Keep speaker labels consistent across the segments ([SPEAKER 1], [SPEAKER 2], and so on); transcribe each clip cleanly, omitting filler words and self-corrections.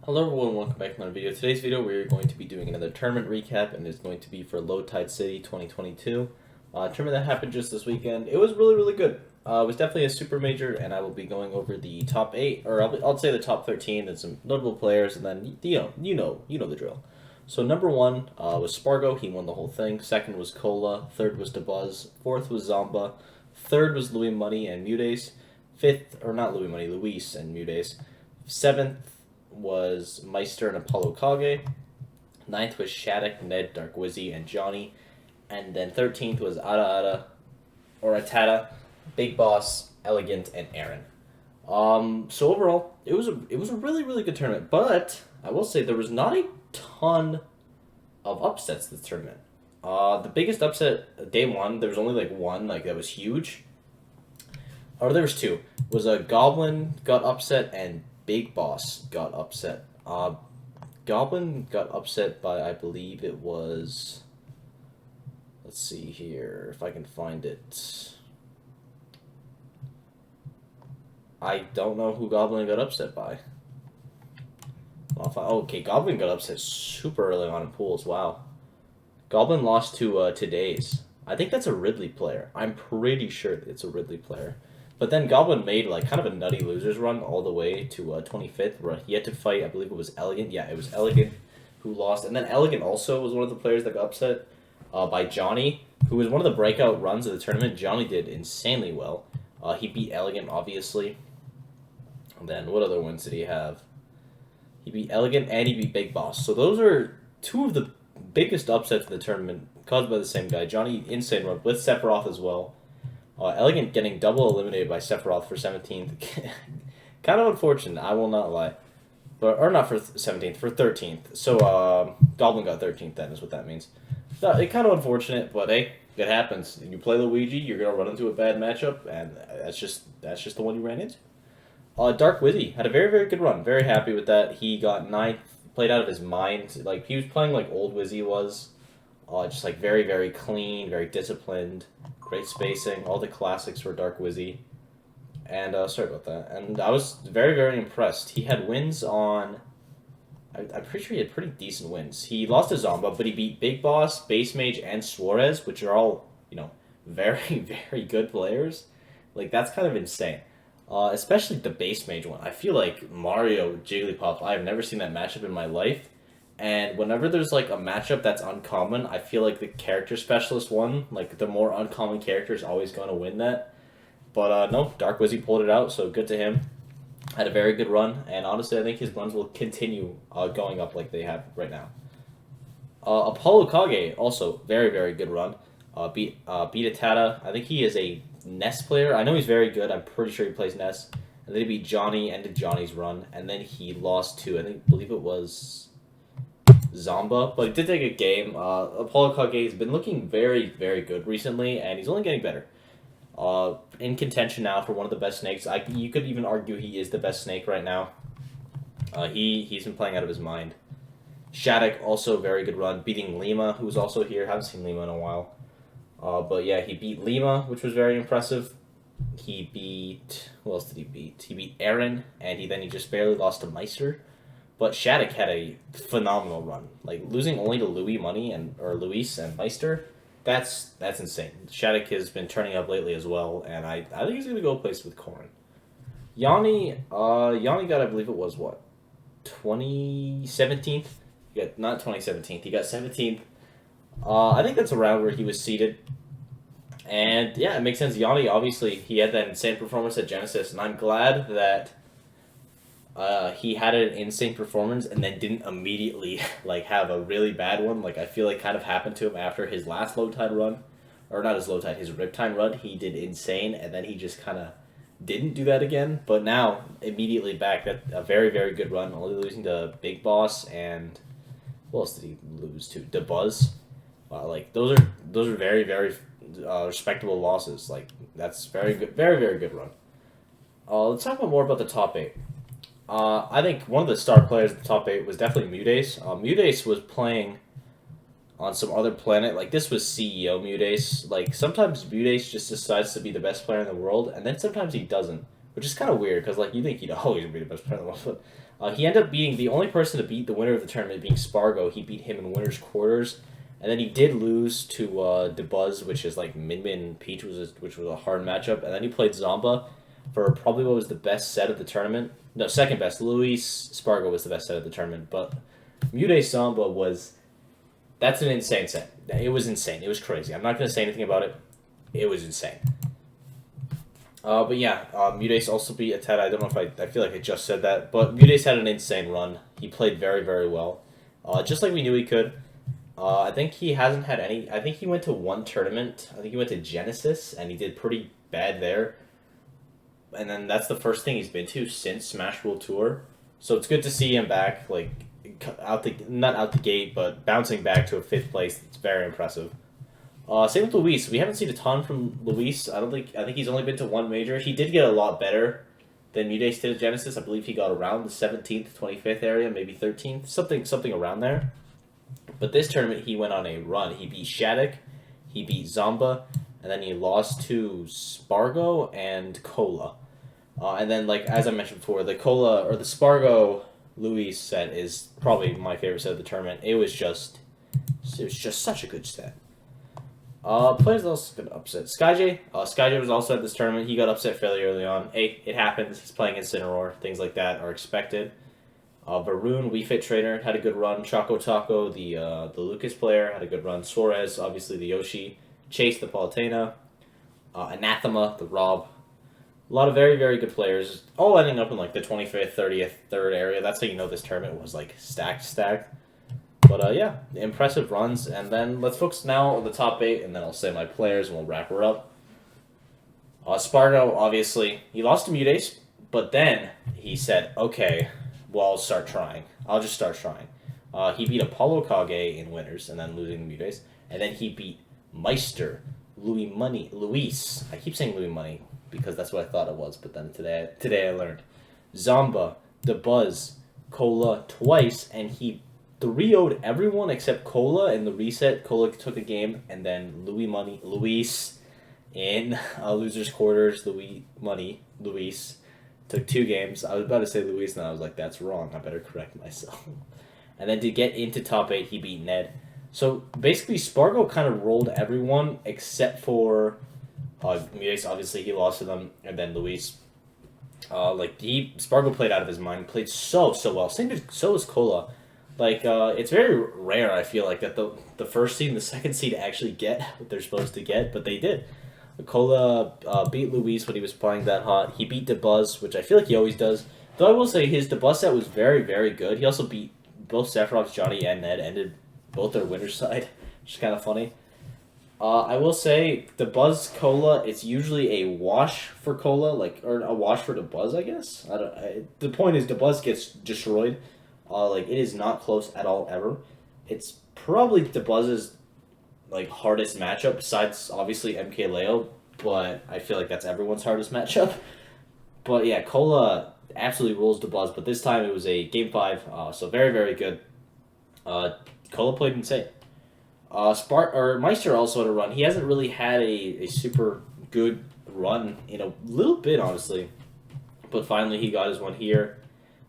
[SPEAKER 1] Hello everyone, welcome back to another video. Today's video we're going to be doing another tournament recap, and it's going to be for Low Tide City 2022. Tournament that happened just this weekend. It was really good. It was definitely a super major, and I will be going over the top 8, or I'll say the top 13, and some notable players, and then you know the drill. So number 1 was Spargo. He won the whole thing. Second was Cola. Third was DeBuzz. Fourth was Zomba. Third was Louis Money and Mudace. Fifth, or not Louis Money, Luis and Mudace. Seventh was Meister and Apollo Kage. Ninth was Shattuck, Ned, Dark Wizzy, and Johnny. And then 13th was Atata, Big Boss, Elegant, and Aaron. So overall, it was a really good tournament. But I will say there was not a ton of upsets this tournament. The biggest upset day one, there was only like one that was huge. Or there was two. It was a Goblin got upset and Big Boss got upset. Goblin got upset by, I believe it was... Let's see here, if I can find it. I don't know who Goblin got upset by. Okay, Goblin got upset super early on in pools, wow. Goblin lost to Today's. I think that's a Ridley player. I'm pretty sure it's a Ridley player. But then Goblin made kind of a nutty losers run all the way to 25th, where he had to fight, I believe it was Elegant. Yeah, it was Elegant who lost. And then Elegant also was one of the players that got upset by Johnny, who was one of the breakout runs of the tournament. Johnny did insanely well. He beat Elegant, obviously. And then what other wins did he have? He beat Elegant and he beat Big Boss. So those are two of the biggest upsets of the tournament caused by the same guy. Johnny, insane run with Sephiroth as well. Elegant getting double eliminated by Sephiroth for 17th. Kind of unfortunate, I will not lie. Or not for 17th, for 13th. So Goblin got 13th then, is what that means. It's kind of unfortunate, but hey, it happens. You play Luigi, you're going to run into a bad matchup, and that's just the one you ran into. Dark Wizzy had a very good run. Very happy with that. He got 9th, played out of his mind. He was playing like old Wizzy was. Just very clean, very disciplined. Great spacing, all the classics for Dark Wizzy. And, sorry about that. And I was very impressed. He had wins on... I'm pretty sure he had pretty decent wins. He lost to Zomba, but he beat Big Boss, Base Mage, and Suarez, which are all, very good players. That's kind of insane. Especially the Base Mage one. I feel like Mario Jigglypuff, I've never seen that matchup in my life. And whenever there's, a matchup that's uncommon, I feel like the character specialist one, the more uncommon character is always going to win that. But, no, Dark Wizzy pulled it out, so good to him. Had a very good run, and honestly, I think his runs will continue going up like they have right now. Apollo Kage, also very good run. Beat Atata. I think he is a Ness player. I know he's very good. I'm pretty sure he plays Ness. And then he beat Johnny, ended Johnny's run, and then he lost to, I believe it was... Zomba, but it did take a game. Apollo Kage has been looking very good recently, and he's only getting better. In contention now for one of the best snakes. You could even argue he is the best snake right now. He's been playing out of his mind. Shattuck, also very good run, beating Lima, who's also here. Haven't seen Lima in a while. But yeah, he beat Lima, which was very impressive. He beat... Who else did he beat? He beat Aaron, and he just barely lost to Meister. But Shattuck had a phenomenal run. Losing only to Luis and Meister, that's insane. Shattuck has been turning up lately as well, and I think he's gonna go place with Corrin. Yanni got, I believe it was 2017th? Not 2017th. He got 17th. I think that's around where he was seated. And yeah, it makes sense. Yanni, obviously, he had that insane performance at Genesis, and I'm glad that he had an insane performance and then didn't immediately have a really bad one. I feel kind of happened to him after his last low tide run, or not his low tide, his Riptide run. He did insane, and then he just kind of didn't do that again. But now immediately back, that a very good run. Only losing to Big Boss and who else did he lose to? DeBuzz. Those are very respectable losses. That's very good, very good run. Let's talk more about the top 8. I think one of the star players at the top 8 was definitely Mudace. Mudace was playing on some other planet. This was CEO Mudace. Sometimes Mudace just decides to be the best player in the world, and then sometimes he doesn't, which is kind of weird, because, you think he'd always be the best player in the world. He ended up being the only person to beat the winner of the tournament, being Spargo. He beat him in winners quarters, and then he did lose to DeBuzz, which is like Min Min Peach, which was a hard matchup. And then he played Zomba for probably what was the best set of the tournament. No, second best. Luis Spargo was the best set of the tournament, but Mude Zomba was. That's an insane set. It was insane. It was crazy. I'm not going to say anything about it. It was insane. But yeah, Mudace also beat Atet. I don't know if I feel like I just said that, but Mudace had an insane run. He played very, very well. Just like we knew he could. I think he hasn't had any. I think he went to one tournament. I think he went to Genesis, and he did pretty bad there. And then that's the first thing he's been to since Smash World Tour. So it's good to see him back, like, not out the gate, but bouncing back to a 5th place. It's very impressive. Same with Luis. We haven't seen a ton from Luis. I think he's only been to one major. He did get a lot better than Mudace did at Genesis. I believe he got around the 17th, 25th area, maybe 13th, something around there. But this tournament, he went on a run. He beat Shattuck, he beat Zomba, and then he lost to Spargo and Cola. And then, like as I mentioned before, the Cola or the Spargo Luis set is probably my favorite set of the tournament. It was just such a good set. Players also been upset. Skyj. Skyj was also at this tournament. He got upset fairly early on. Hey, it happens. He's playing Incineroar. Things like that are expected. Varun, Wii Fit Trainer, had a good run. Choco Taco, the Lucas player, had a good run. Suarez, obviously the Yoshi. Chase, the Palutena. Anathema, the Rob. A lot of very, very good players. All ending up in like the 25th, 30th, 3rd area. That's how you know this tournament was like stacked. But yeah, impressive runs. And then let's focus now on the top 8, and then I'll say my players, and we'll wrap her up. Spargo, obviously, he lost to Mudace, but then he said, okay, well, I'll start trying. I'll just start trying. He beat Apollo Kage in winners, and then losing to Mudace. And then he beat Meister, Luis. I keep saying Louis Money because that's what I thought it was, but then today I learned. Zomba, DeBuzz, Cola twice, and he 3-0'd everyone except Cola in the reset. Cola took a game, and then Luis in losers quarters. Luis took 2 games. I was about to say Luis, and I was like, that's wrong. I better correct myself. And then to get into top 8, he beat Ned. So basically, Spargo kind of rolled everyone except for Mudace. Obviously, he lost to them, and then Luis. Spargo played out of his mind. Played so well. So was Cola. It's very rare, I feel like, that the first seed and the second seed actually get what they're supposed to get, but they did. Cola beat Luis when he was playing that hot. He beat DeBuzz, which I feel like he always does. Though I will say his DeBuzz set was very, very good. He also beat both Sephiroth, Johnny, and Ned, ended both their winner's side, which is kind of funny. I will say DeBuzz Cola, it's usually a wash for Cola, or a wash for DeBuzz, I guess. The point is DeBuzz gets destroyed. It is not close at all ever. It's probably DeBuzz's hardest matchup besides obviously MKLEO, but I feel like that's everyone's hardest matchup. But yeah, Cola absolutely rules DeBuzz, but this time it was a game 5, so very, very good. Cola played insane. Meister also had a run. He hasn't really had a super good run in a little bit, honestly, but finally he got his one here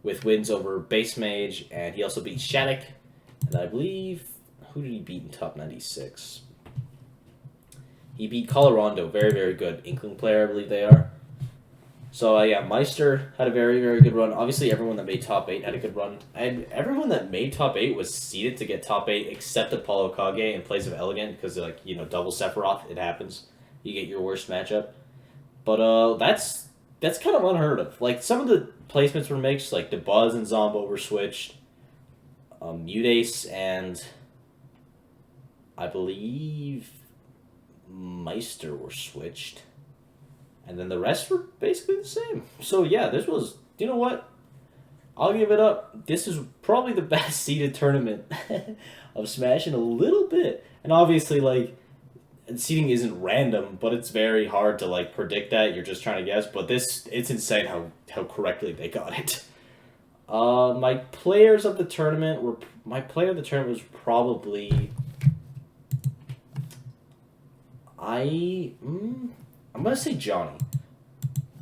[SPEAKER 1] with wins over Base Mage, and he also beat Shattuck, and I believe, who did he beat in top 96? He beat Colorado, very, very good Inkling player, I believe they are. So yeah, Meister had a very, very good run. Obviously, everyone that made top 8 had a good run, and everyone that made top 8 was seeded to get top 8, except Apollo Kage in place of Elegant, because double Sephiroth, it happens. You get your worst matchup, but that's kind of unheard of. Some of the placements were mixed, like DeBuzz and Zombo were switched. Mudace and I believe Meister were switched. And then the rest were basically the same. So yeah, this was, you know what? I'll give it up. This is probably the best seeded tournament of Smash in a little bit. And obviously, seeding isn't random, but it's very hard to predict that. You're just trying to guess. But it's insane how correctly they got it. My player of the tournament was probably I'm gonna say Johnny.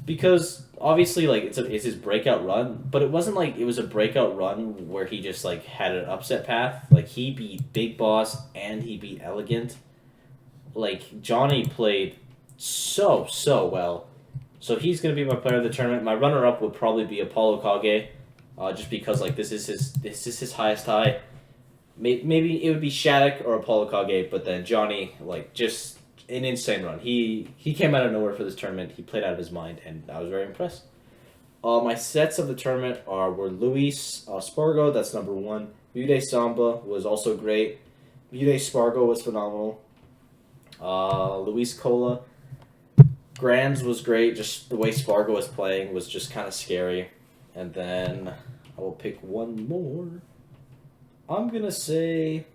[SPEAKER 1] Because obviously, like it's his breakout run, but it wasn't like it was a breakout run where he just like had an upset path. Like he beat Big Boss and he beat Elegant. Like Johnny played so well. So he's gonna be my player of the tournament. My runner up would probably be Apollo Kage, just because like this is his highest high. Maybe it would be Shattuck or Apollo Kage, but then Johnny, like, just an insane run. He came out of nowhere for this tournament. He played out of his mind, and I was very impressed. My sets of the tournament were Luis Spargo, that's number 1. Mude Samba was also great. Mude Spargo was phenomenal. Luis Cola. Grands was great. Just the way Spargo was playing was just kind of scary. And then I will pick one more. I'm gonna say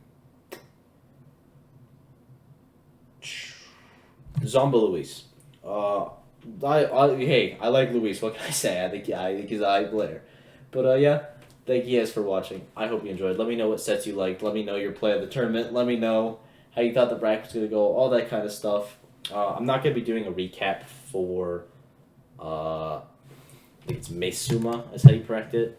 [SPEAKER 1] Zomba Luis. I like Luis. What can I say? I think he's a high player. But yeah, thank you guys for watching. I hope you enjoyed. Let me know what sets you liked. Let me know your play of the tournament. Let me know how you thought the bracket was gonna go. All that kind of stuff. I'm not gonna be doing a recap for I think it's Meisuma is how you correct it.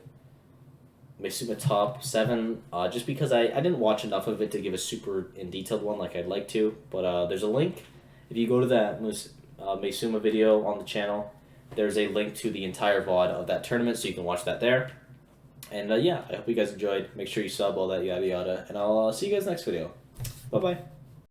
[SPEAKER 1] Meisuma top 7, just because I didn't watch enough of it to give a super in detailed one like I'd like to, but there's a link. If you go to that Meisuma video on the channel, there's a link to the entire VOD of that tournament, so you can watch that there. And yeah, I hope you guys enjoyed. Make sure you sub, all that yada yada, and I'll see you guys next video. Bye-bye.